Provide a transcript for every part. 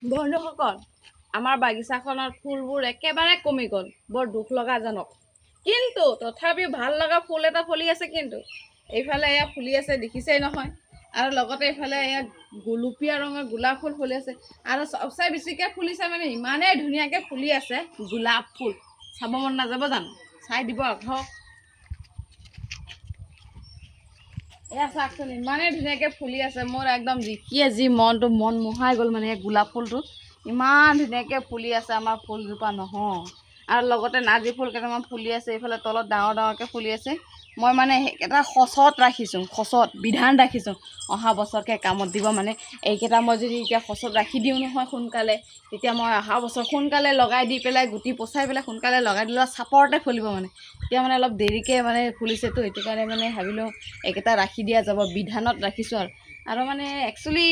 বন্ধুসকল, আমাৰ বাগিচাখনত ফুলবোৰ একেবাৰে কমি গ'ল। বৰ দুখ লগা জনক, কিন্তু তথাপিও ভাল লগা ফুল এটা ফুলি আছে। কিন্তু এইফালে এয়া ফুলি আছে, দেখিছেই নহয়। আৰু লগতে এইফালে এয়া গোলপীয়া ৰঙৰ গোলাপ ফুল ফুলি আছে। আৰু চবচে বেছিকৈ ফুলিছে মানে ইমানেই ধুনীয়াকৈ ফুলি আছে গোলাপ ফুল। চাব মন নাযাব জানো? চাই দিব ধৰক। এয়া চাওকচোন, ইমানেই ধুনীয়াকৈ ফুলি আছে। মোৰ একদম দেখিয়ে মন মোহাই গ'ল। মানে গোলাপ ফুলটো ইমান ধুনীয়াকৈ ফুলি আছে আমাৰ ফুলজোপা নহয়। আৰু লগতে নাৰ্জী ফুল কেইটামান ফুলি আছে। এইফালে তলত ডাঙৰ ডাঙৰকৈ ফুলি আছে। মই মানে এটা খচত ৰাখিছোঁ, বিধান ৰাখিছোঁ অহা বছৰকৈ কামত দিব। মানে এইকেইটা মই যদি এতিয়া খচত ৰাখি দিওঁ নহয় সোনকালে, তেতিয়া মই অহা বছৰ সোনকালে লগাই দি পেলাই গুটি পচাই পেলাই সোনকালে লগাই দিলে চাপৰতে ফুলিব। মানে এতিয়া মানে অলপ দেৰিকৈ মানে ফুলিছেতো, সেইটো কাৰণে মানে ভাবিলোঁ এইকেইটা ৰাখি দিয়া যাব, বিধানত ৰাখিছোঁ। আৰু মানে একচুৱেলি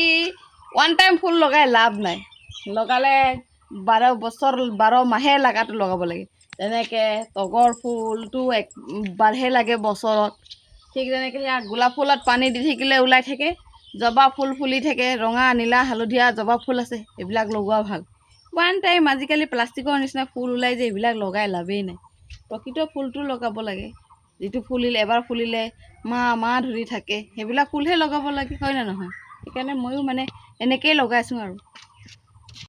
ওৱান টাইম ফুল লগাই লাভ নাই। লগালে 12 মাহে লগাটো লগাব লাগে। যেনেকৈ তগৰ ফুলটো একবাৰহে লাগে বছৰত, ঠিক তেনেকৈ সেয়া গোলাপ ফুলত পানী দি থাকিলে ওলাই থাকে। জবা ফুল ফুলি থাকে, ৰঙা নীলা হালধীয়া জবা ফুল আছে, এইবিলাক লগোৱা ভাল। ওৱান টাইম আজিকালি প্লাষ্টিকৰ নিচিনা ফুল ওলাই যে, এইবিলাক লগাই লাভেই নাই। প্ৰকৃত ফুলটো লগাব লাগে, যিটো ফুলিলে এবাৰ ফুলিলে মাহ ধৰি থাকে, সেইবিলাক ফুলহে লগাব লাগে, হয় নে নহয়? সেইকাৰণে ময়ো মানে এনেকৈয়ে লগাইছোঁ আৰু